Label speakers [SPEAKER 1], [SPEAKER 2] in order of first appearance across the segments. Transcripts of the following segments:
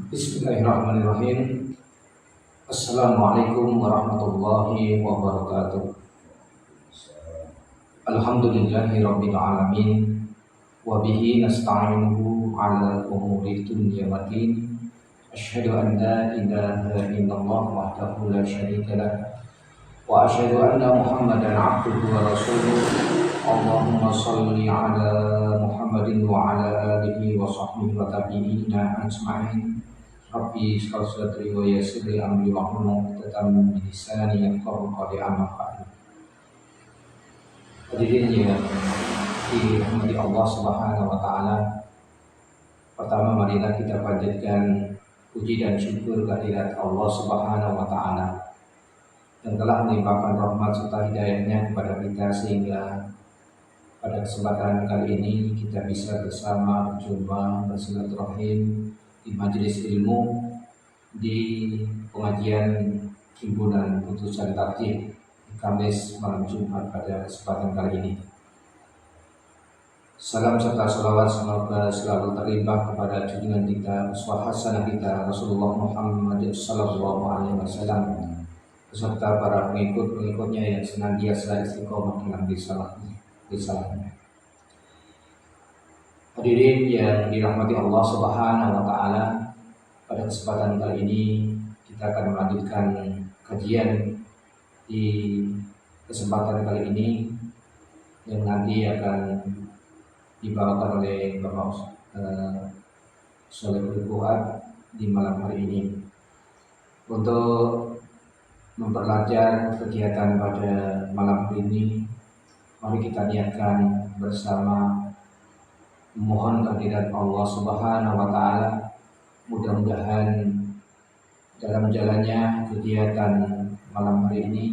[SPEAKER 1] Bismillahirrahmanirrahim. Assalamualaikum warahmatullahi wabarakatuh. Alhamdulillahirabbil alamin wa bihi nasta'inuhu 'ala umuri dunya waddin. Asyhadu an la ilaha illallah wahdahu la syarika lah wa asyhadu anna Muhammadan 'abduhu wa rasuluh. Allahumma shalli 'ala Muhammadin wa 'ala alihi wa sahbihi wa tabi'ina ajma'in. Rabbi shrah sadri wa yassir li amri wahlul 'uqdatam min lisani yafqahu qawli. Amma ba'du. Hadirin yang dirahmati Allah Subhanahu wa taala. Pertama, marilah kita panjatkan puji dan syukur kehadirat Allah Subhanahu wa taala yang telah melimpahkan rahmat serta hidayahnya kepada kita sehingga pada kesempatan kali ini kita bisa bersama berjumpa bersilaturahim di majelis ilmu, di pengajian himpunan putusan takdir di Kamis malam Jumat pada kesempatan kali ini. Salam serta salawat semoga selalu terlimpah kepada junjungan kita, uswah hasanah kita Rasulullah Muhammad sallallahu alaihi wasallam beserta para pengikut-pengikutnya yang senantiasa istiqomah dalam risalahnya. Hadirin yang dirahmati Allah Subhanahu wa taala, pada kesempatan kali ini kita akan melanjutkan kajian di kesempatan kali ini yang nanti akan dibawakan oleh Bapak Sholehul Fuad di malam hari ini. Untuk memperlancar kegiatan pada malam hari ini, mari kita niatkan bersama mohon kehadirat Allah Subhanahu wa taala. Mudah-mudahan dalam jalannya kegiatan malam hari ini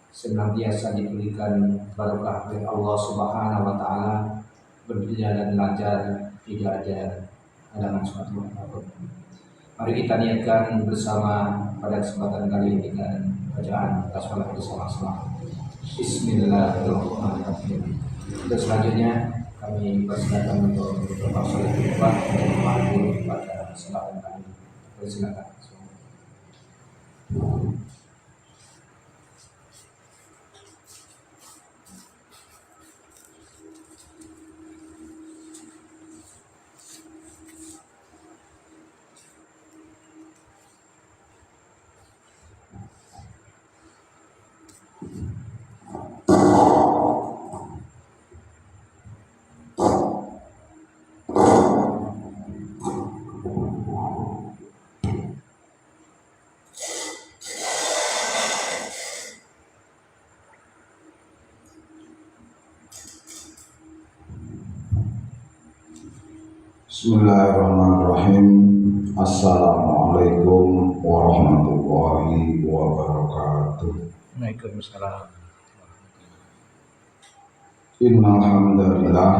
[SPEAKER 1] senantiasa diberikan barokah oleh Allah Subhanahu wa taala, berjalan lancar, tidak ada halangan suatu apapun. Mari kita niatkan bersama pada kesempatan kali ini dengan bacaan basmalah bersama-sama. Bismillahirrahmanirrahim. Untuk selanjutnya kami persilakan untuk Bapak Sholehul Fuad untuk memandu pada kesempatan kali ini. Persilakan.
[SPEAKER 2] Bismillahirrahmanirrahim. Assalamualaikum warahmatullahi wabarakatuh.
[SPEAKER 1] Waalaikumsalam.
[SPEAKER 2] Innal hamdalillah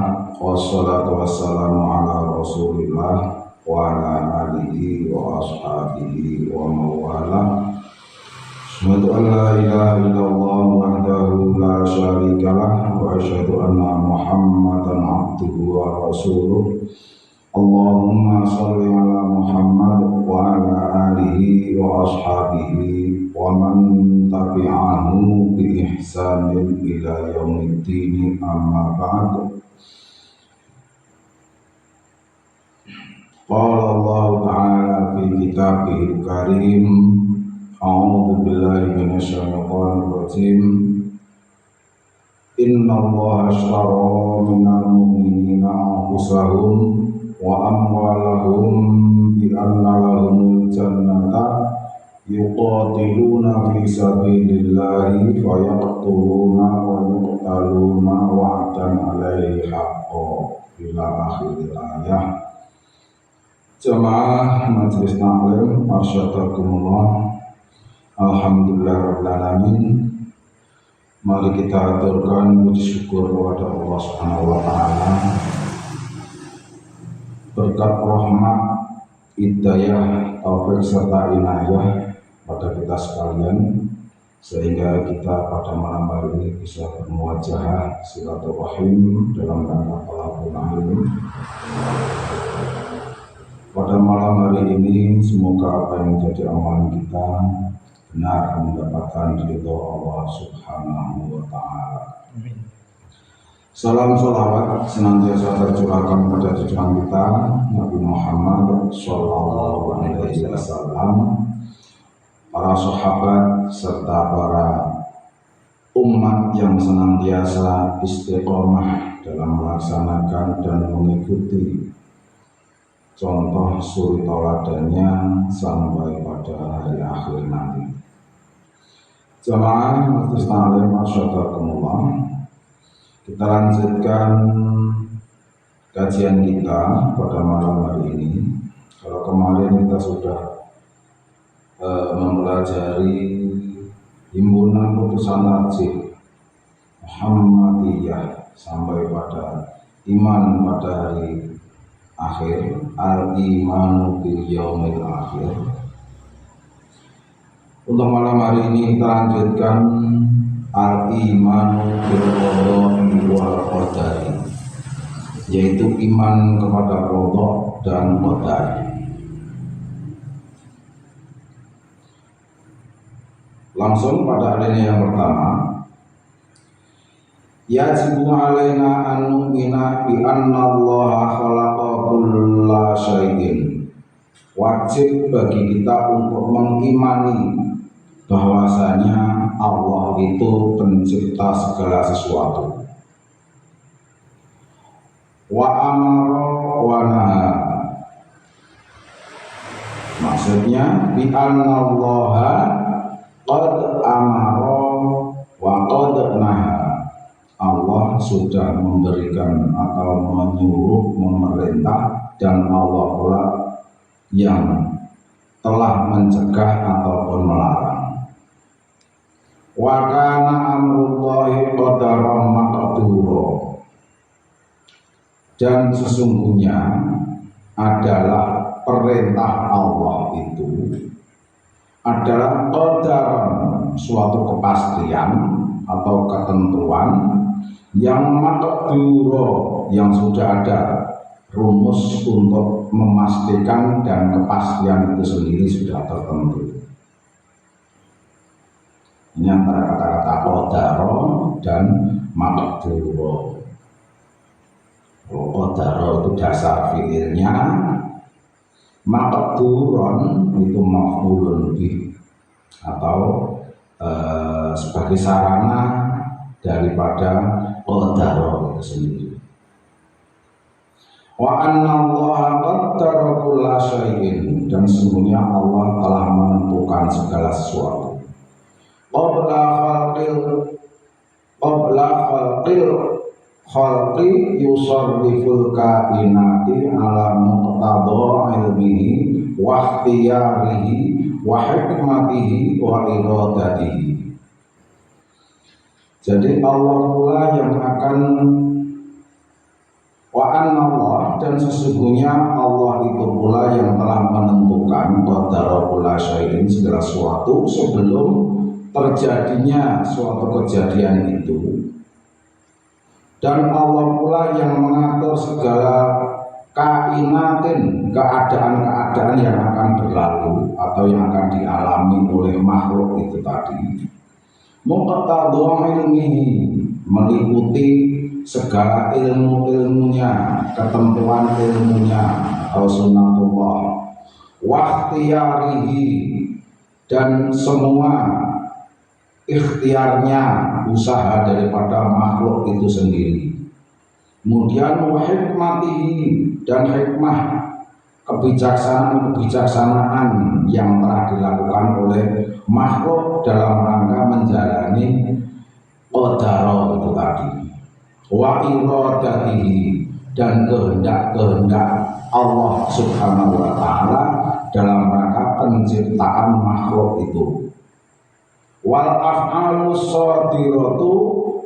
[SPEAKER 2] wassalatu wassalamu ala Rasulillah wa ala alihi wa ashabihi wa mawala. Asyhadu an la ilaha illallah wahdahu la syarikalah wa asyhadu anna Muhammadan abduhu wa rasuluh. Allahumma sholli ala Muhammad wa ala alihi wa ashabihi wa man tabi'ahu bi ihsanin ila yaumiddin, amma ba'd. Qala Allah ta'ala fi kitabihil karim, a'udzu billahi minasyaitonir rajim. Inna Allah ashtara minal mu'minina anfusahum wa amwalahum bi anna lahumul jannata yuqatiluna fi sabilillahi fayaqtuluna wa yuqtaluna wa'dan alaihi haqqan ila akhir ayah. Jamaah majelis taklim arsyadakumullah, alhamdulillah rabbil alamin. Mari kita aturkan puji syukur kepada Allah Subhanahu wa taala. Berkat rahmat, hidayah, taufik serta inayah pada kita sekalian, sehingga kita pada malam hari ini bisa bermuajahah silaturahim dalam rangka talabul ilm. Pada malam hari ini semoga apa yang menjadi amalan kita benar mendapatkan ridho Allah Subhanahu wa Ta'ala. Salam salawat senantiasa tercurahkan pada junjungan kita Nabi Muhammad Shallallahu Alaihi Wasallam, para sahabat serta para umat yang senantiasa istiqomah dalam melaksanakan dan mengikuti contoh suri toladannya sampai pada hari akhir nanti. Jamaah Majlis Ta'lim Masyarakat, kita lanjutkan kajian kita pada malam hari ini. Kalau kemarin kita sudah mempelajari himpunan putusan tarjih Muhammadiyah sampai pada iman pada hari akhir, al-imanu bil yaumil akhir. Untuk malam hari ini kita lanjutkan al-imanu bil qada'i wal qadari, yaitu iman kepada qada dan qadar. Langsung pada alinea yang pertama, yajibu alaina an nu'mina bi anna Allah khalaqa kulla syai'in. Wajib bagi kita untuk mengimani bahwasanya Allah itu pencipta segala sesuatu. Wa amara wa naha, maksudnya bi anna Allah qad amara wa qad naha. Allah sudah memberikan atau menyuruh, memerintah, dan Allah pula yang telah mencegah ataupun melarang. Wa kana amrullahi qadaran maqdura, dan sesungguhnya adalah perintah Allah itu adalah qadaran, suatu kepastian atau ketentuan yang maqdura, yang sudah ada rumus untuk memastikan, dan kepastian itu sendiri sudah tertentu. Ini antara kata-kata qadara dan maqdura. Qadara itu dasar fiilnya, maqduron itu maf'ulun bih atau sebagai sarana daripada qadara itu sendiri. Wa anna Allah qaddara kulla syai'in, dan sesungguhnya Allah telah menentukan segala sesuatu. Qabla khalqi yusarriful kainati ala muqtada ilmihi wa ikhtiyarihi wa hikmatihi wa iradatihi. Jadi Allah pula yang akan, wa anna Allah, dan sesungguhnya Allah itu pula yang telah menentukan qadara kulla syai'in, segala sesuatu sebelum terjadinya suatu kejadian itu, dan Allah pula yang mengatur segala kainatin, keadaan-keadaan yang akan berlalu atau yang akan dialami oleh makhluk itu tadi. Muqtadha ilmihi, meliputi segala ilmu-ilmunya, ketentuan ilmunya atau sunnatullah. Wa ikhtiyarihi, dan semua ikhtiarnya, usaha daripada makhluk itu sendiri. Kemudian wa hikmatihi, dan hikmah, kebijaksanaan yang telah dilakukan oleh makhluk dalam rangka menjalani qadara itu tadi. Wa iradatihi, dan kehendak-kehendak Allah Subhanahu wa Ta'ala dalam rangka penciptaan makhluk itu. Wal af'alu shadiratu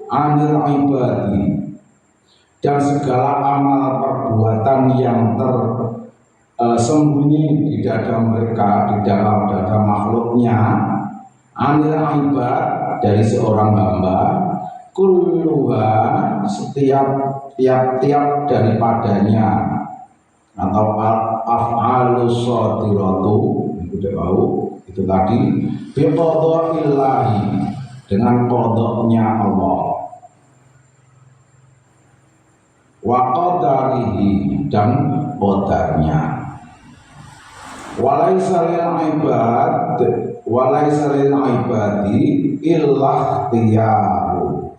[SPEAKER 2] 'anil ibadi, dan segala amal perbuatan yang tersembunyi di dada mereka, di dalam dada makhluknya, 'anil ibad, dari seorang hamba, kulluha, setiap tiap-tiap daripadanya, atau af'alus shadiratu itu tadi biqadaillahi, dengan qadanya Allah, wa qadarihi, dan qadarnya. Walaisa lil ibadi illa ikhtiyaru,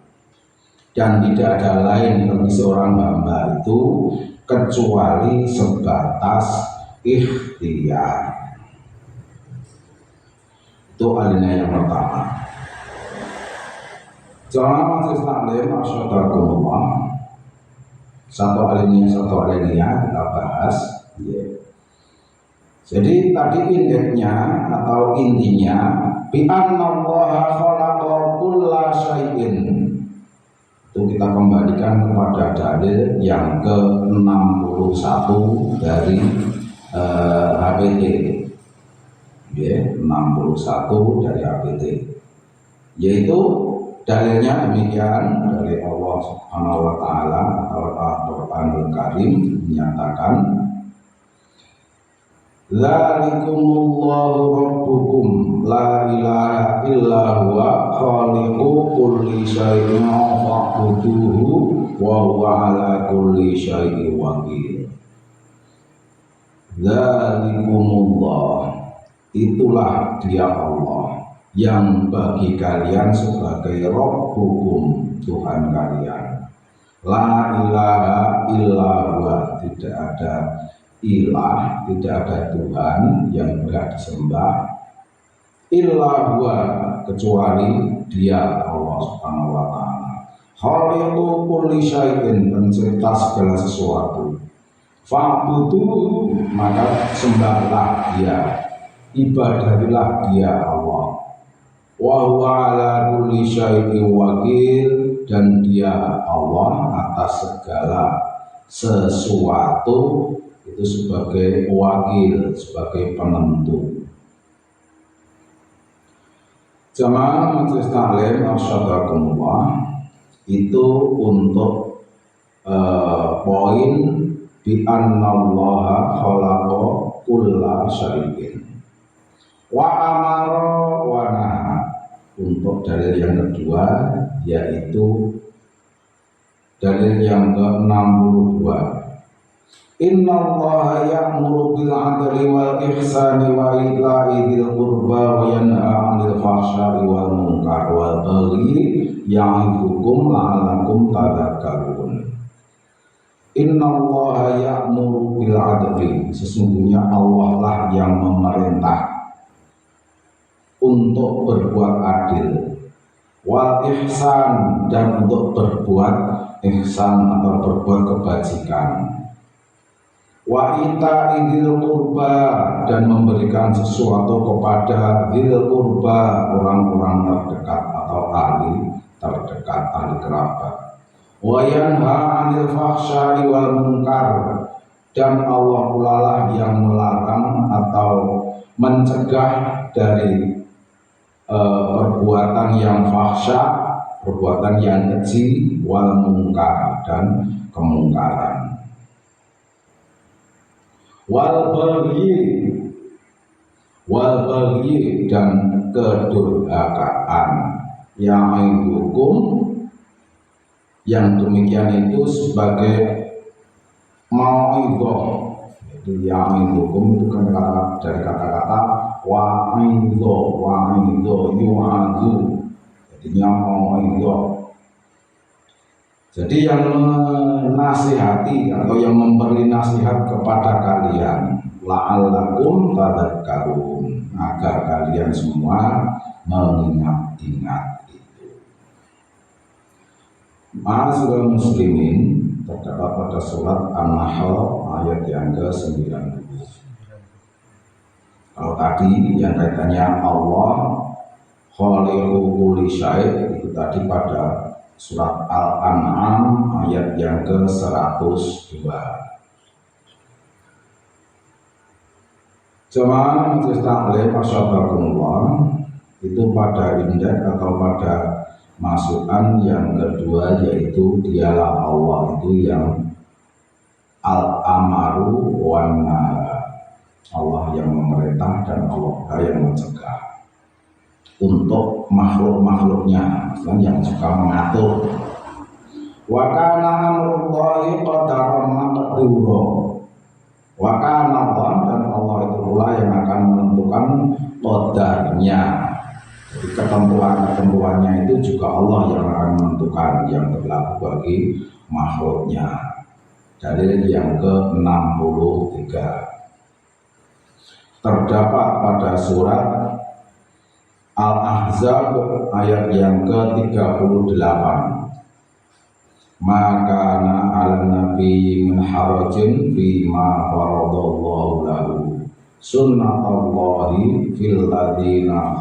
[SPEAKER 2] dan tidak ada lain bagi seorang hamba itu kecuali sebatas ikhtiar. Itu alinea yang pertama. Jamaah majelis taklim asyhadakumullah. Satu alinea kita bahas. Jadi tadi indeksnya atau intinya bi annallaha khalaqa kulla syai'in. Itu kita kembalikan kepada dalil yang ke-61 dari HPT. 61 dari HPT. Yaitu dalilnya demikian dari Allah Subhanahu wa taala atau Al-Qur'anul Karim menyatakan Dzalikumullahu rabbukum la ilaha illa huwa khaliqu kulli syai'in fa'buduhu wa huwa ala kulli syai'in wakil. Dzalikumullah, itulah dia Allah yang bagi kalian sebagai rabbukum, Tuhan kalian. La ilaha illa huwa, tidak ada ilah, tidak ada Tuhan yang berhak disembah illa huwa, kecuali dia Allah Subhanahu wa taala. Khaliqu kulli syai'in, pencipta segala sesuatu. Fa'budu, maka sembahlah dia, ibadahilah dia Allah. Wa huwa ala kulli syai'in wakil, dan dia Allah atas segala sesuatu itu sebagai wakil, sebagai penentu. Jamaah majelis taklim asyhadakumullah, itu untuk poin bi annallaha khalaqa kulla syai'in wa amara wa naha. Untuk dalil yang kedua, yaitu dalil yang ke-62, innallaha ya'muru bil 'adli wal ihsani wa ita'i dzil qurba wa yanha 'anil fahsya'i wal munkar wal baghi ya'idukum la'allakum tadhakkarun. Innallaha ya'muru bil 'adli, sesungguhnya Allah lah yang memerintah untuk berbuat adil, wal ihsan, dan untuk berbuat ihsan atau berbuat kebajikan, wa ita'i dzil qurba, dan memberikan sesuatu kepada dzil qurba, orang-orang terdekat atau ahli terdekat, ahli kerabat, wa yanha 'anil fahsya'i wal munkar, dan Allah pula lah yang melarang atau mencegah dari perbuatan yang fahsya, perbuatan yang keji, wal munkar, dan kemungkaran. Wal baghi, dan kedurhakaan. Yang hukum yang demikian itu sebagai mau'idhah. Jadi yang hukum itu kan dari kata-kata wa'idho yu'adhu, jadinya mau'idhah. Jadi yang menasihati atau yang memberi nasihat kepada kalian, la'allakum tadhakkarun, agar kalian semua mengingat-ingat itu. Ma'asyiral muslimin, terdapat pada surat An-Nahl ayat yang ke-90. Kalau tadi yang kaitannya Allah khaliqu kulli syai', itu tadi pada surat Al-An'am ayat yang ke-102. Jemaah majelis taklim asyhadakumullah, itu pada indeks atau pada masukan yang kedua, yaitu dialah Allah itu yang al-amaru wan naha, Allah yang memerintah dan Allah yang mencegah. Untuk makhluk-makhluknya yang suka mengatur. Wa kana amrullahi qadaran maqdura. Wa kana Allah, dan Allah itu pula yang akan menentukan qadarnya. Jadi ketentuannya itu juga Allah yang akan menentukan yang berlaku bagi makhluknya. Dalil yang ke-63 terdapat pada surat Al-Ahzab ayat yang ke-38. Maka ala nabi min harajin bima faradallahu lahu sunnatullahi fil ladina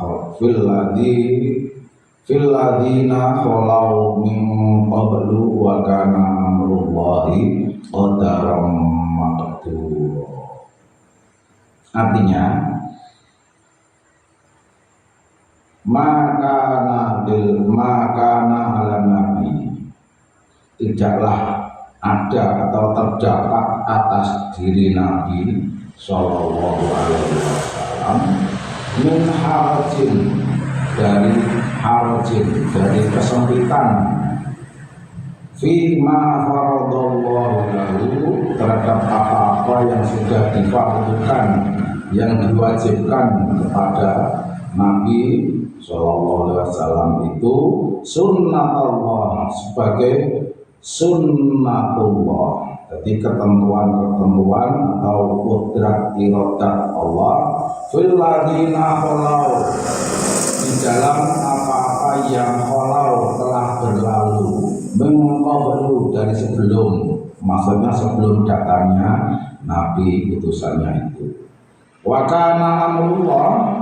[SPEAKER 2] khalau min qablu wa kana amrullahi qadaran maqdura. Artinya, maka ala nabi, tidaklah ada atau terdapat atas diri Nabi Sallallahu Alaihi Wasallam min harajin, dari kesempitan fi ma faradallahu lahu, terhadap apa-apa yang sudah difardukan, yang diwajibkan kepada Nabi Sallallahu Alaihi Wasallam itu sunnatullah, sebagai sunnatullah, jadi ketentuan-ketentuan atau qudrat iradat Allah fil ladina khalau, di dalam apa-apa yang khalau telah berlalu, mengqablu, dari sebelum, maksudnya sebelum datangnya Nabi utusannya itu. Wa kana amrullah,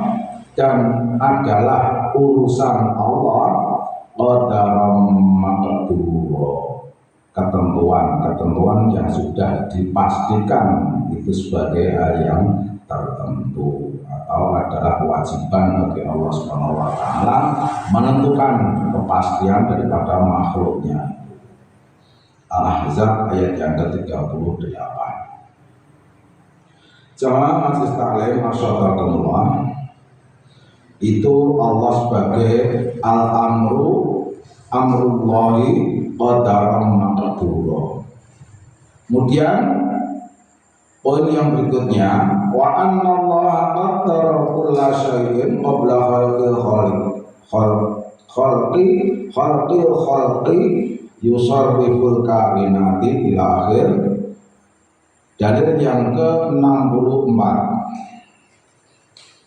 [SPEAKER 2] dan adalah urusan Allah qadaran maqdura, ketentuan yang sudah dipastikan itu sebagai hal yang tertentu atau adalah kewajiban bagi Allah Subhanahu wa taala menentukan kepastian daripada makhluknya. Al-Ahzab ayat yang ke-38. Jamaah majlis taklim masyaallah, itu Allah sebagai al-amru amrullahi qadaran maqdura. Kemudian poin yang berikutnya, wa anna Allah qaddara kulla syai'in qabla khalqi yusarriful kainati ila akhir. Dalil yang ke-64.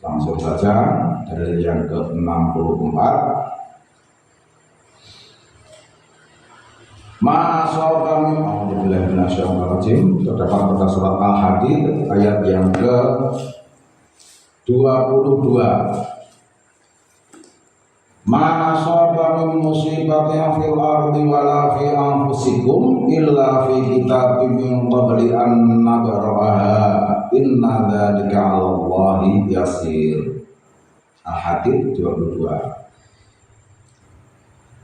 [SPEAKER 2] Langsung saja dalil yang ke-64. Terdapat pada surat Al-Hadid ayat yang ke-22. Ma asaba min musibatin fil ardi wala fi anfusikum illa fi kitabim min qabli an nabraha inna dzalika 'alallahi yasir. Al-Hadid 22.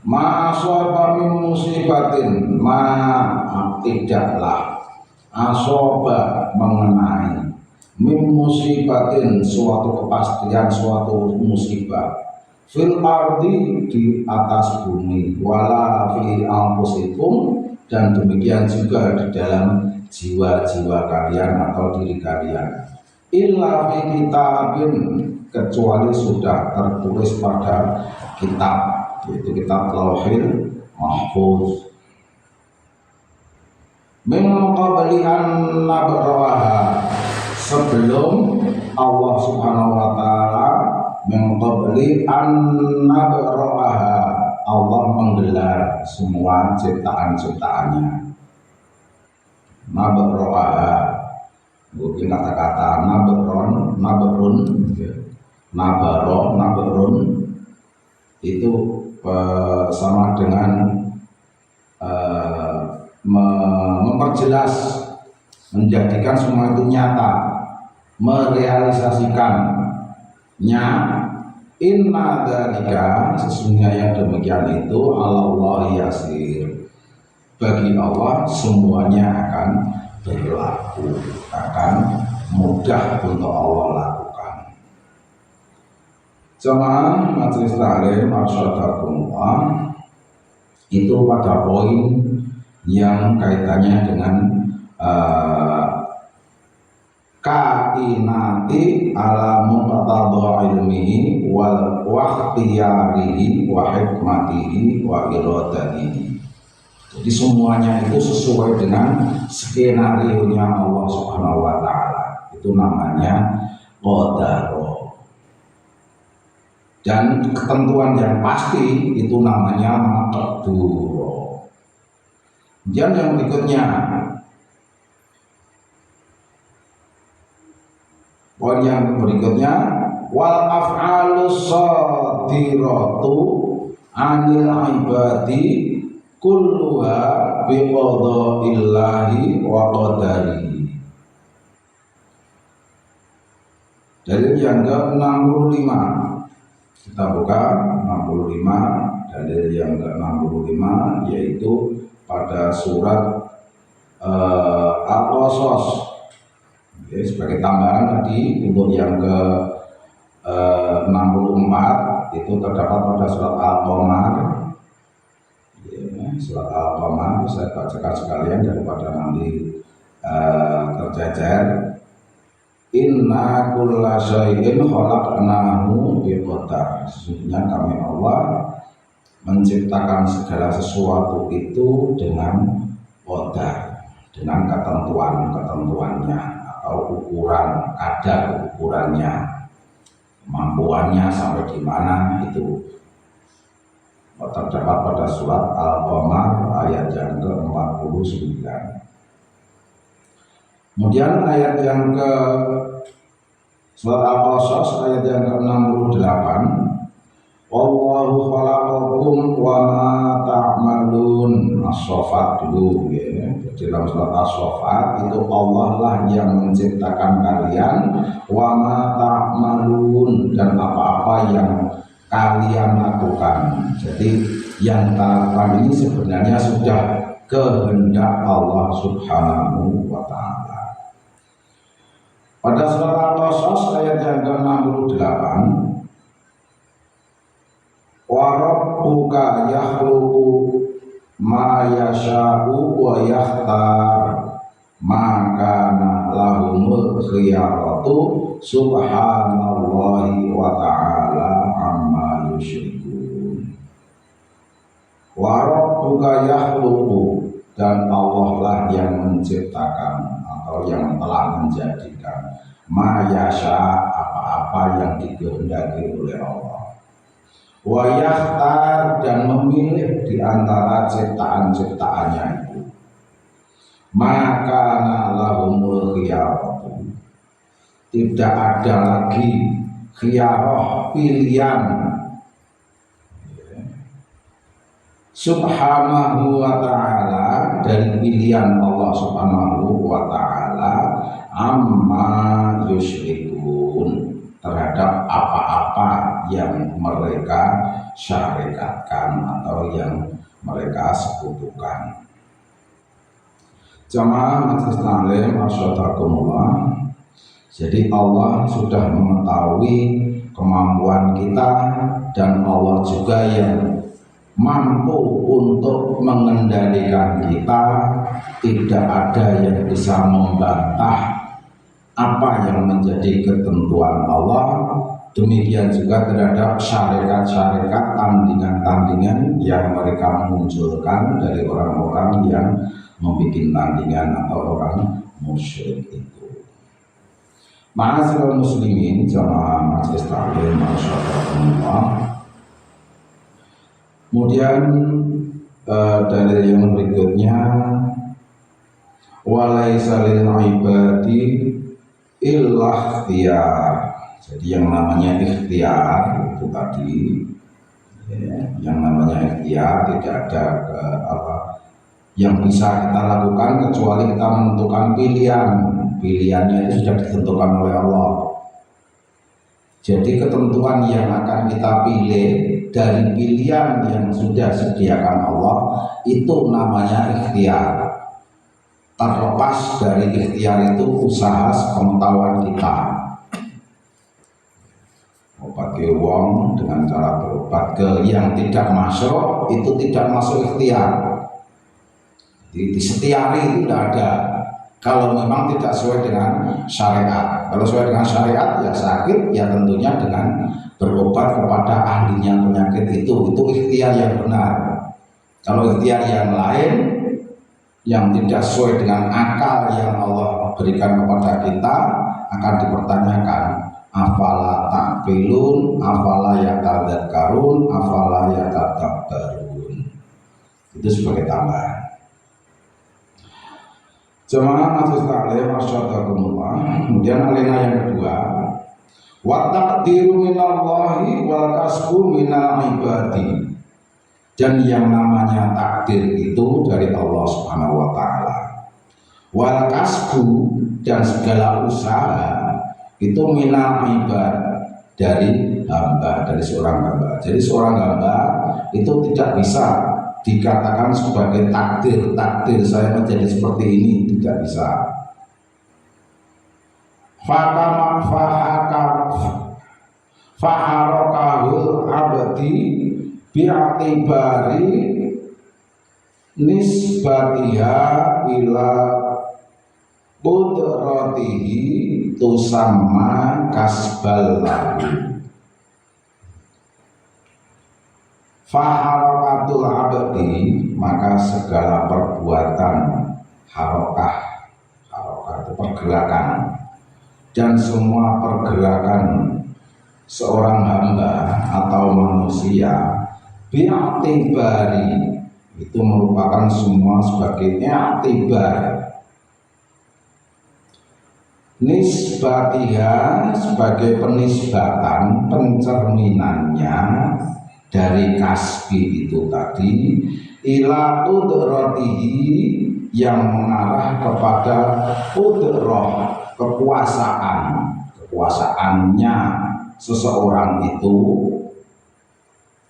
[SPEAKER 2] Ma asaba min musibatin, ma tidaklah, asaba mengenai, min musibatin suatu kepastian, suatu musibah, fil ardi di atas bumi, wala fi anfusikum, dan demikian juga di dalam jiwa-jiwa kalian atau diri kalian, illa fi kitabin, kecuali sudah tertulis pada kitab, yaitu kitab Lauhil Mahfuz, min qabli an nabraha, sebelum Allah Subhanahu wa taala, min qabli an nabraha, Allah menggelar semua ciptaan-ciptaannya. Nabraha, mungkin kata-kata nabrun, nabrun itu sama dengan memperjelas, menjadikan semua itu nyata, merealisasikannya. Inna dzalika, sesungguhnya yang demikian itu, 'alallahi yasir, bagi Allah semuanya akan berlaku, akan mudah untuk Allah lakukan. Jemaah majelis taklim arsyadakumullah, itu pada poin yang kaitannya dengan kainati ala muqtadha ilmihi wal ikhtiyarihi wa hikmatihi wa iradatihi. Jadi semuanya itu sesuai dengan skenario-nya Allah Subhanahu wa taala. Itu namanya qadar. Dan ketentuan yang pasti itu namanya maqdur. Kemudian yang berikutnya, poin yang berikutnya, wal af'alus sadiratu anil ibadi kulluha biqada'illahi wa qadarihi. Dalil yang ke-65, kita buka 65, dalil yang ke-65 yaitu pada surat Al-Qasas. Oke, sebagai tambahan tadi untuk yang ke 64 itu terdapat pada surat Al-Qamar. Surat Al-Qamar saya bacakan sekalian daripada nanti tercecer. Inna kulla syai'in khalaqnahu biqadar. Sesungguhnya kami Allah menciptakan segala sesuatu itu dengan qadar, dengan ketentuannya atau kadar ukurannya, kemampuannya sampai di mana itu terdapat pada surat Al-Qamar ayat yang ke-49. Kemudian ayat yang ke surat Al-Qasas ayat yang ke-68, Wallahu khalaqakum wa ma ta'malun. As-Saffat dulu ya. Jadi dalam surat As-Saffat itu Allah lah yang menciptakan kalian, wa ma ta'malun, dan apa-apa yang kalian lakukan. Jadi yang lakukan ini sebenarnya sudah kehendak Allah Subhanahu wa ta'ala. Pada surat Al-Qasas ayat yang ke-68, wa rabbuka yakhluqu ma yasha'u wa yakhtar ma kana lahumul khiyaratu subhanallahi wa ta'ala amma yusyrikun. Wa rabbuka yakhluqu, dan Allah lah yang menciptakan atau yang telah menjadikan ma yasha, apa-apa yang dikehendaki oleh Allah, wa yakhtar, dan memilih di antara ciptaan-ciptaannya itu, maka lahumul khiyaratu, tidak ada lagi khiyarah, pilihan. Subhanahu wa ta'ala, dari pilihan Allah Subhanahu wa ta'ala, amma yusyrikun, terhadap apa-apa yang mereka syarikatkan atau yang mereka sekutukan. Jamaah majelis taklim arsyadakumullah, jadi Allah sudah mengetahui kemampuan kita, dan Allah juga yang mampu untuk mengendalikan kita. Tidak ada yang bisa membantah apa yang menjadi ketentuan Allah. Demikian juga terhadap syarikat-syarikat, tandingan-tandingan yang mereka munculkan dari orang-orang yang membuat tandingan atau orang musyrik itu. Ma'asyiral muslimin, jamaah majelis taklim arsyadakumullah. Kemudian dalil yang berikutnya, walaisa lil ibadi illa ikhtiyar. Jadi yang namanya ikhtiar itu tadi ya, yang namanya ikhtiar tidak ada yang bisa kita lakukan kecuali kita menentukan pilihan. Pilihannya itu sudah ditentukan oleh Allah. Jadi ketentuan yang akan kita pilih dari pilihan yang sudah sediakan Allah itu namanya ikhtiar. terlepas dari ikhtiar itu usaha pengetahuan kita. Obat ke wong dengan cara berobat ke yang tidak masuk itu tidak masuk ikhtiar. Jadi disetiari itu tidak ada. Kalau memang tidak sesuai dengan syariat. Kalau sesuai dengan syariat ya sakit ya tentunya dengan berobat kepada ahlinya penyakit itu ikhtiar yang benar. Kalau ikhtiar yang lain yang tidak sesuai dengan akal yang Allah berikan kepada kita akan dipertanyakan. Afala ta'qilun, afala yatadzakkarun, afala yatadabbarun. Itu sebagai tambahan. Jemaah majelis taklim masyaallah. Kemudian alena yang kedua, wa taqdiru minallahi wal kasbu minal ibadi. Dan yang namanya takdir itu dari Allah Subhanahu wa taala. Wal kasbu dan segala usaha itu minal ibad dari hamba, dari seorang hamba. Jadi seorang hamba itu tidak bisa dikatakan sebagai takdir saya menjadi seperti ini, tidak bisa. Faharokahul abadi bi'atibari nisbatiha ila qudratihi tusamma kasbal lahu. Faharakatul abdi, maka segala perbuatan harokah itu pergerakan, dan semua pergerakan seorang hamba atau manusia bi'atibari itu merupakan semua sebagai i'tibar. Nisbatiha sebagai penisbatan pencerminannya dari kasbi itu tadi ila qudratihi yang mengarah kepada qudrah kekuasaannya seseorang itu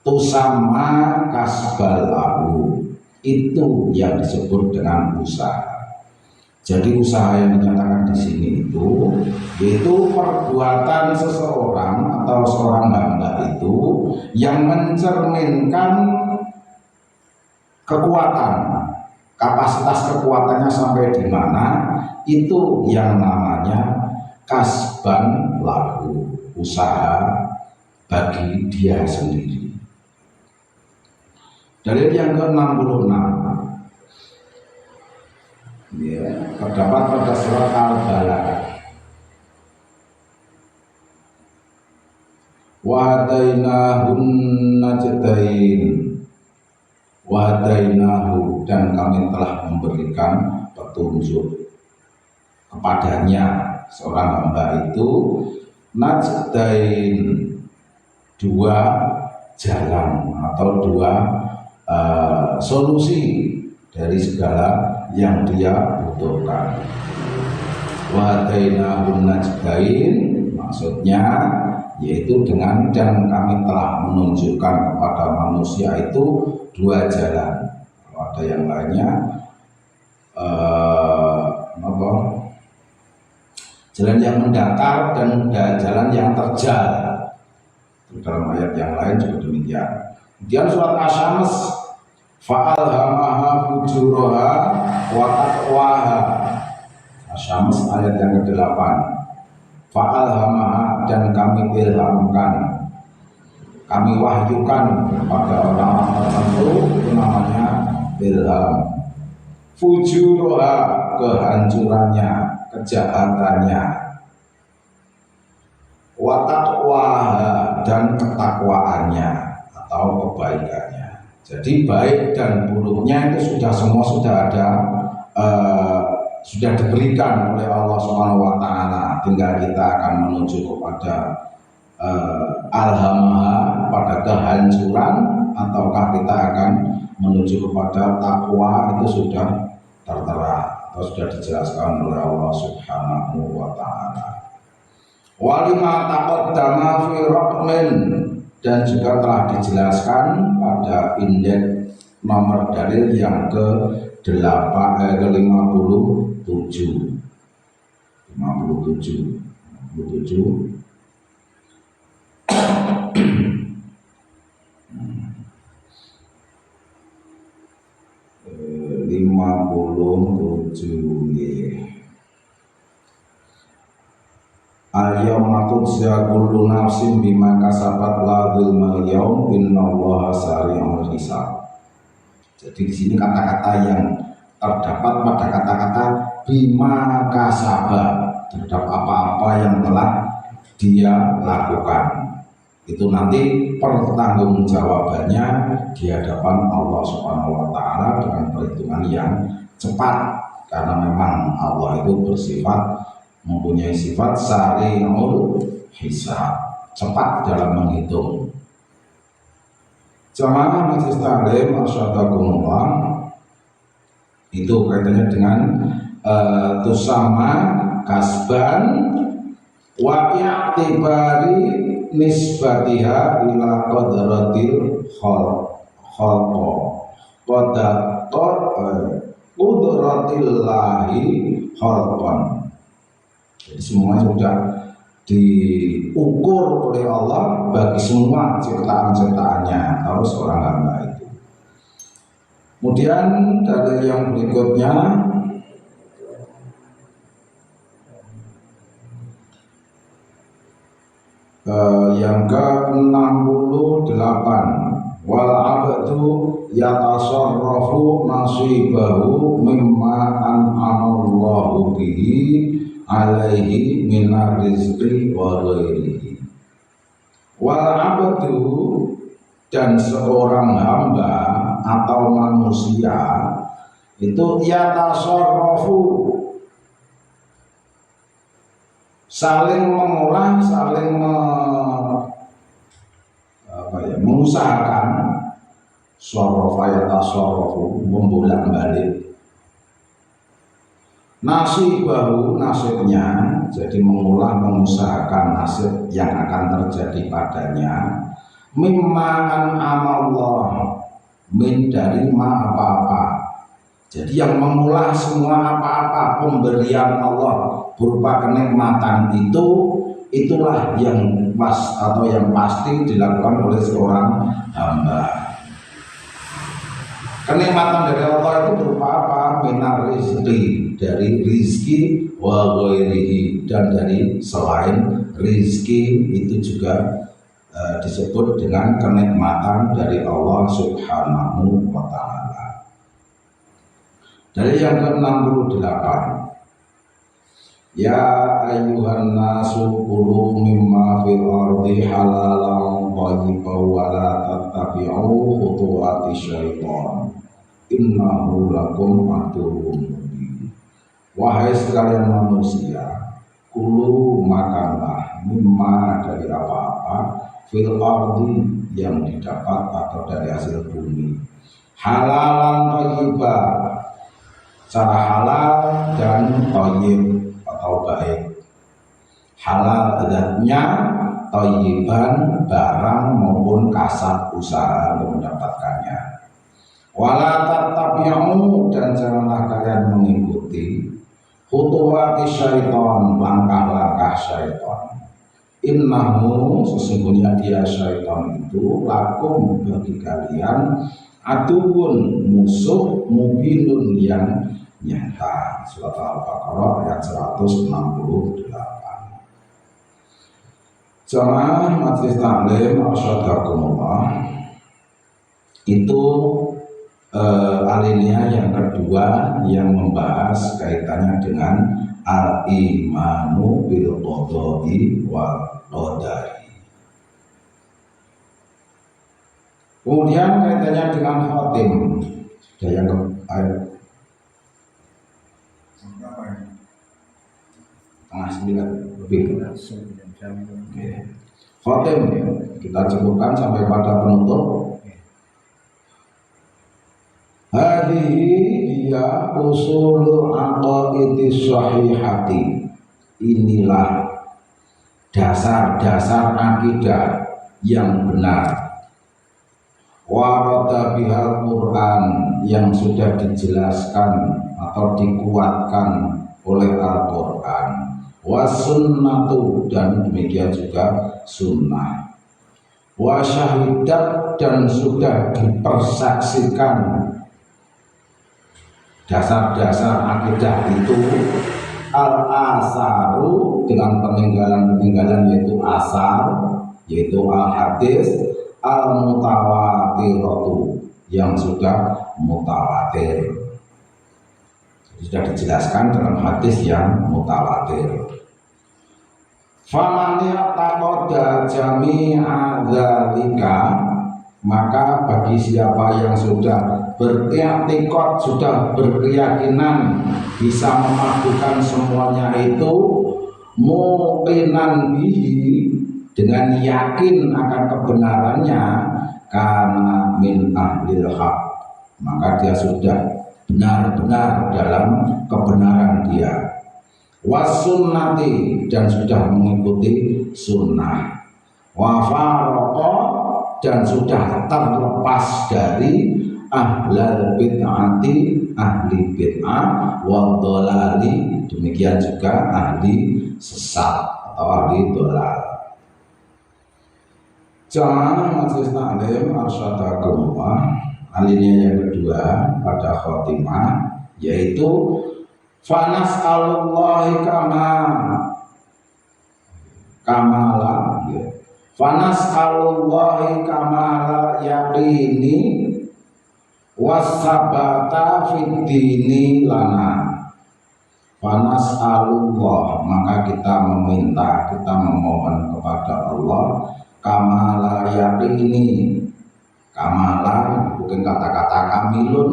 [SPEAKER 2] tusamma kasbal lahu, itu yang disebut dengan usaha. Jadi usaha yang dinyatakan di sini itu yaitu perbuatan seseorang atau seorang hamba itu yang mencerminkan kekuatan, kapasitas kekuatannya sampai di mana, itu yang namanya kasban lahu, usaha bagi dia sendiri. Dalil yang ke-66 ya, terdapat pada surat Al-Balad. Wa hadainahun najdain, wa hadainahu, dan kami telah memberikan petunjuk kepadanya seorang hamba itu najdain, dua jalan atau dua solusi dari segala yang dia butuhkan. Wa hadainahun najdain maksudnya yaitu dengan dan kami telah menunjukkan kepada manusia itu dua jalan. Kalau ada yang lainnya jalan yang mendatar dan jalan yang terjal. Dalam ayat yang lain juga demikian. Kemudian surat Asy-Syams, fa'alhamaha fujuraha wa taqwaha. Asy-Syams ayat yang ke-8. Fa'alhamaha, dan kami ilhamkan, kami wahyukan kepada orang tertentu, itu namanya ilham. Fujuraha, kehancurannya, kejahatannya. Wa taqwaha, dan ketakwaannya atau kebaikannya. Jadi baik dan buruknya itu semua sudah ada, sudah diberikan oleh Allah Subhanahu wa taala. Tinggal kita akan menuju kepada alhamaha, pada kehancuran, ataukah kita akan menuju kepada takwa, itu sudah tertera atau sudah dijelaskan oleh Allah Subhanahu wa taala. Walima taqaddama fi raqmin, dan juga telah dijelaskan pada indeks nomor dalil yang ke ke 57. 57 nggih. Al-yawma tujza kullu nafsin bima kasabat la dzulmal yaum innallaha sari'ul hisab. Jadi di sini kata-kata yang terdapat pada kata-kata bima kasaba, terhadap apa-apa yang telah dia lakukan. Itu nanti pertanggungjawabannya di hadapan Allah Subhanahu wa taala dengan perhitungan yang cepat, karena memang Allah itu mempunyai sifat sari'ul hisab, cepat dalam menghitung. Jamaah majelis taklim asyhadakumullah, itu kaitannya dengan tusama kasban wa i'tibari nisbatiha ila qadratil qudratillahi khalqan. Jadi semuanya sudah diukur oleh Allah bagi semua ciptaan-ciptaannya atau seorang hamba itu. Kemudian dari yang berikutnya yang ke-68, wal abdu yatasarrafu nasibahu mimma an'amallahu bihi alaihi minar rizqi wa ghairihi. Wal abdu, dan seorang hamba atau manusia itu yatasarrafu, saling mengolah, mengusahakan, sarrafa yatasarrafu, membolak-balik, nasibahu, nasibnya, jadi mengolah, mengusahakan nasib yang akan terjadi padanya, mimman amallah, min dari ma apa-apa. Jadi yang mengolah semua apa-apa pemberian Allah berupa kenikmatan itu, itulah yang pas atau yang pasti dilakukan oleh seorang hamba. Kenikmatan dari Allah itu berupa apa? Minar rizqi, dari rizki, wa ghairihi, dan dari selain rizki itu juga disebut dengan kenikmatan dari Allah Subhanahu wa ta'ala. Dari yang ke-68, ya ayyuhan nasu kulu mimma fil ardi halalan thayyiban wa la tattabi'u khutuwati syaitan innahu lakum aduwwun mubin. Wahai sekalian manusia, kulu makanlah mimma dari apa-apa fil ardi yang didapat atau dari hasil bumi, halalan thayyiban, secara halal dan thayyib atau baik. Halal adatnya, thayyiban barang maupun kasab usaha untuk mendapatkannya. Wala tattabi'u, dan janganlah kalian mengikuti khutuwati syaitan, langkah-langkah syaitan. Innahu, sesungguhnya dia syaitan itu, lakum, bagi kalian, aduun, musuh, mubinun, yang nyata. Surat Al-Baqarah ayat 168. Jamaah majelis taklim asyhadakumullah, itu alinea yang kedua yang membahas kaitannya dengan al-imanu bil qada'i wal qadari. Kemudian kaitannya dengan khotim. Ada yang tengah 9 lebih. Khotim kita cukupkan sampai pada penutup. Hadhihi hiya usulul aqaidis sahihati. Inilah dasar-dasar akidah yang benar. warada bihal Quran yang sudah dijelaskan atau dikuatkan oleh Al-Quran, wasunnatu dan demikian juga sunnah, wasyahidat dan sudah dipersaksikan dasar-dasar akidah itu, al-asaru dengan peninggalan-peninggalan yaitu asar, yaitu al-hadis, al-mutawatiratu yang sudah mutawatir, sudah dijelaskan dalam hadis yang mutawatir. Faman ya'taqada jami'a dzalika, maka bagi siapa yang sudah beriktikad, sudah berkeyakinan bisa memadukan semuanya itu, muqinan bihi dengan yakin akan kebenarannya, karena min ahlil haq, maka dia sudah benar-benar dalam kebenaran dia, wasunnati dan sudah mengikuti sunnah, wafaroqo dan sudah terlepas dari ahlal bid'ati, ahli bid'ah, wadolali demikian juga ahli sesat atau ahli dolal. Jamaah majelis taklim arsyadakumullah, alinea yang kedua pada khotimah yaitu fanas'alullahi kamala fanas'alullahi kamala yaqini wasabata fiddini lana. Fanas'alullah, maka kita meminta, kita memohon kepada Allah kamala yaqini. Kamala bukan kata-kata kamilun,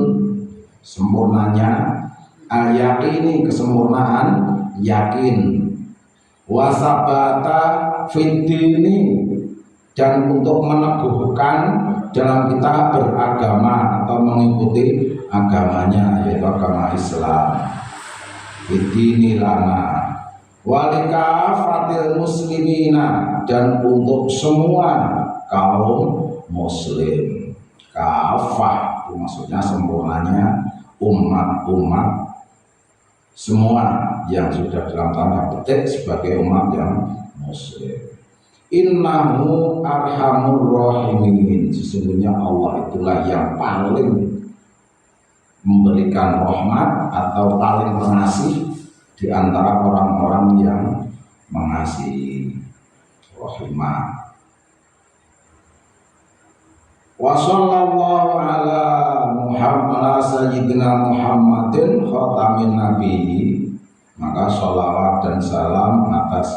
[SPEAKER 2] sempurnanya, al-yaqini kesempurnaan, yakin, wasabata fiddini dan untuk meneguhkan dalam kita beragama atau mengikuti agamanya, yaitu agama Islam, fiddini lana, walika fatil muslimina dan untuk semua kaum muslim. Kafah itu maksudnya sempurnanya umat-umat semua yang sudah dalam tanda petik sebagai umat yang muslim. Innahu arhamur rahimin, sesungguhnya Allah itulah yang paling memberikan rahmat atau paling pengasih di antara orang-orang yang mengasihi. Rahimah. Wa sallallahu ala Muhammad sayyidina Muhammadin khatamin nabiyyi, maka sholawat dan salam atas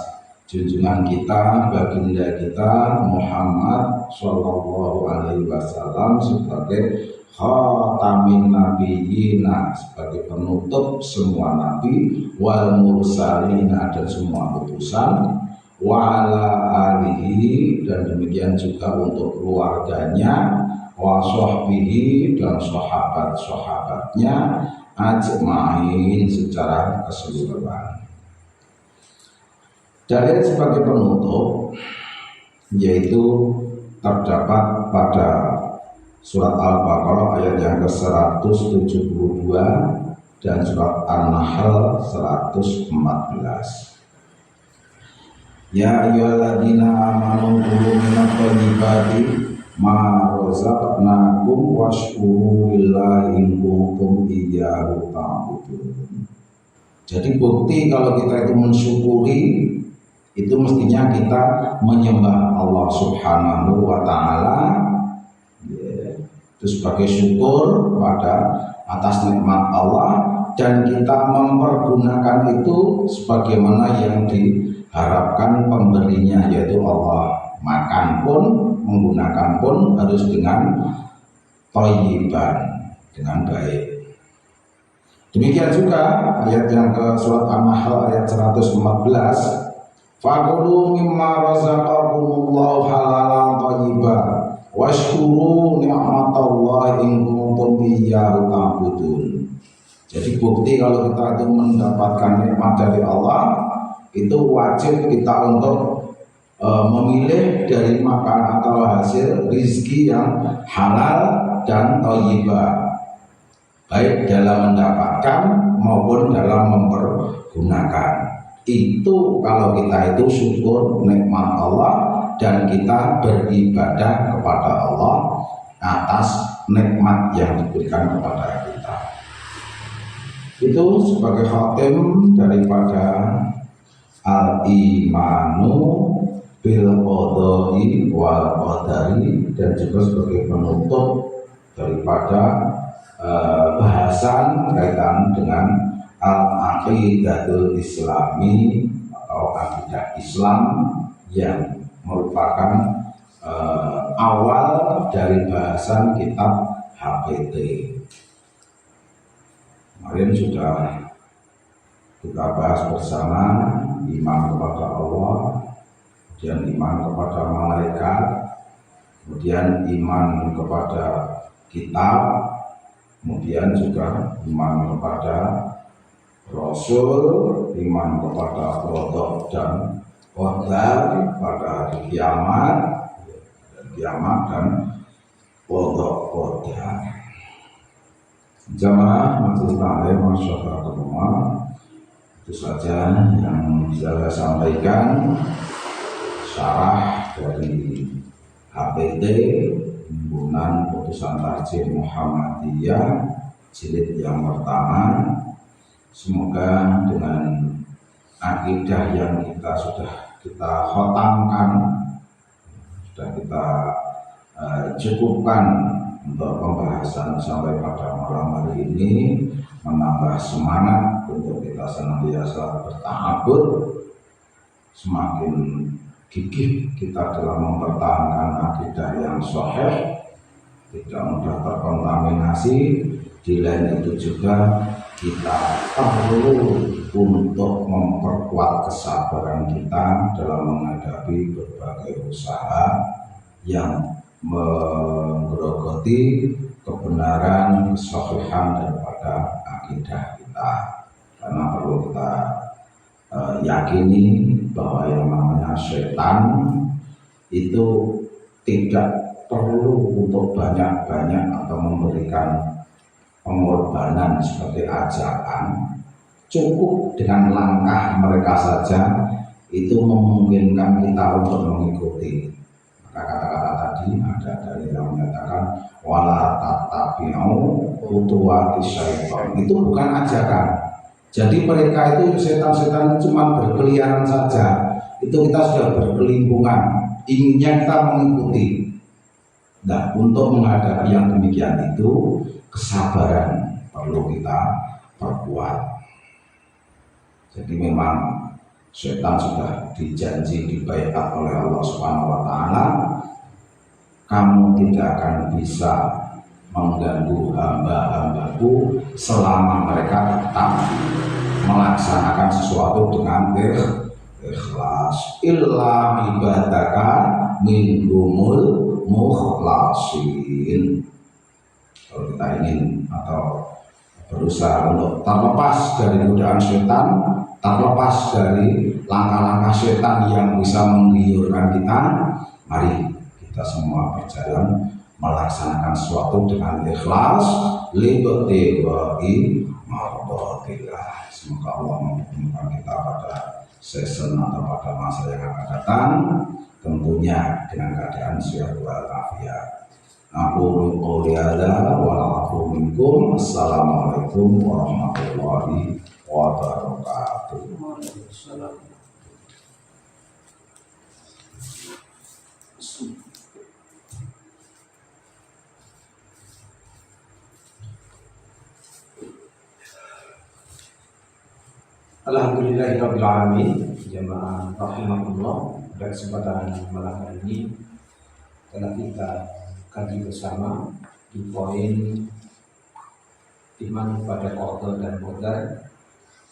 [SPEAKER 2] junjungan kita, baginda kita Muhammad sallallahu alaihi wasallam sebagai khatamin nabiyyina, sebagai penutup semua nabi, wal mursalina dan semua utusan, wa ala alihi dan demikian juga untuk keluarganya, wa sahbihi dan sahabat-sahabatnya, ajma'in secara keseluruhan. Dalil sebagai penutup yaitu terdapat pada surat Al-Baqarah ayat yang ke-172 dan surat An-Nahl 114. Ya ayyuhalladzina amanu kulu minat thayyibati ma razaqnakum washkuru lillahi in kuntum iyyahu ta'budun. Jadi bukti kalau kita itu mensyukuri itu mestinya kita menyembah Allah Subhanahu wa taala, itu sebagai syukur pada atas nikmat Allah, dan kita mempergunakan itu sebagaimana yang diharapkan pemberinya yaitu Allah. Makan pun, menggunakan pun harus dengan thayyiban, dengan baik. Demikian juga ayat yang ke surat An-Nahl ayat 114, faqulu mimma razaqakumullahu halalan thayyiban washkuru ni'matallahi in kuntum iyyahu ta'budun. Jadi bukti kalau kita itu mendapatkan nikmat dari Allah, itu wajib kita untuk memilih dari makan atau hasil rizki yang halal dan thayyibah, baik dalam mendapatkan maupun dalam mempergunakan. Itu kalau kita itu syukur nikmat Allah dan kita beribadah kepada Allah atas nikmat yang diberikan kepada kita. Itu sebagai khatim daripada al-imanu bil qadari wal qadari, dan juga sebagai penutup daripada bahasan kaitan dengan al-aqidatul islami atau akidah Islam yang merupakan awal dari bahasan kitab HPT. Kemarin sudah kita bahas bersama iman kepada Allah, kemudian iman kepada malaikat, kemudian iman kepada kitab, kemudian juga iman kepada Rasul, iman kepada qadar dan qadar pada hari kiamat dan qadar. Jamaah majelis taklim masyarakat semua, itu saja yang bisa saya sampaikan syarah dari HPT Himpunan Putusan Tarjih Muhammadiyah jilid yang pertama. Semoga dengan akidah yang sudah kita khotamkan, sudah kita cukupkan untuk pembahasan sampai pada malam hari ini, menambah semangat untuk kita senantiasa berta'abbud, semakin gigih kita dalam mempertahankan akidah yang sahih, tidak mudah terkontaminasi. Di lain itu juga kita perlu untuk memperkuat kesabaran kita dalam menghadapi berbagai usaha yang menggerogoti kebenaran, kesahihan daripada akidah kita. Karena perlu kita yakini bahwa yang namanya setan itu tidak perlu untuk banyak-banyak atau memberikan pengorbanan sebagai ajakan. Cukup dengan langkah mereka saja itu memungkinkan kita untuk mengikuti. Maka kata-kata tadi ada dari yang menyatakan wala tatabi'u khutuwati syaitan, itu bukan ajakan. Jadi mereka itu setan-setan cuma berkeliaran saja, itu kita sudah berkelimpungan, inginnya kita mengikuti. Nah, untuk menghadapi yang demikian itu kesabaran perlu kita perkuat. Jadi memang setan sudah dijanji dibaiat oleh Allah Subhanahu wa taala, kamu tidak akan bisa mengganggu hamba-hambaku selama mereka tetap melaksanakan sesuatu dengan ikhlas. Illa ibadaka minhumul mukhlasin. Kalau kita ingin atau berusaha untuk terlepas dari godaan setan, terlepas dari langkah-langkah setan yang bisa menggiurkan kita, mari kita semua berjalan melaksanakan sesuatu dengan ikhlas, libtighai mardatillah. Semoga Allah mempertemukan kita pada season atau pada masa yang akan datang, tentunya dengan keadaan sehat walafiat. Aku qouli hadza wa a'fu minkum. Assalamualaikum warahmatullahi wabarakatuh.
[SPEAKER 1] Alhamdulillahirabbil alamin. Jamaah rahimakumullah, pada kesempatan malam hari ini telah kita kaji bersama di poin iman pada qada dan qadar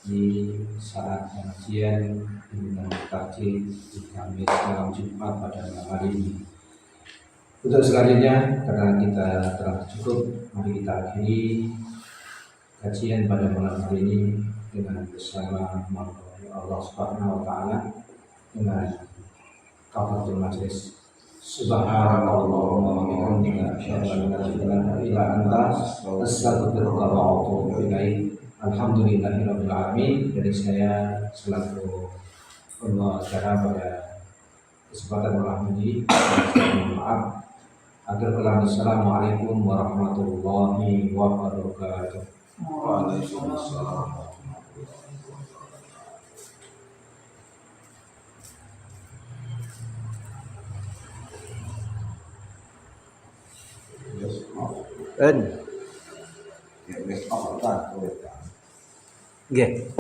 [SPEAKER 1] di saat pengajian dengan tarjih di Kamis malam Jumat pada malam hari ini. Untuk selanjutnya, karena kita telah cukup, mari kita akhiri kajian pada malam hari ini dengan bersama Allah Subhanahu wa taala dengan kafaratul majlis. Subhanallahumma wa bihamdika asyhadu an la ilaha illa anta astaghfiruka wa atubu ilaik. Alhamdulillahirabbil alamin. Dari saya selaku pembicara pada kesempatan malam ini, mohon maaf. Akhir kalam, assalamualaikum warahmatullahi wabarakatuh.
[SPEAKER 2] Waalaikumsalam.
[SPEAKER 1] Nggih.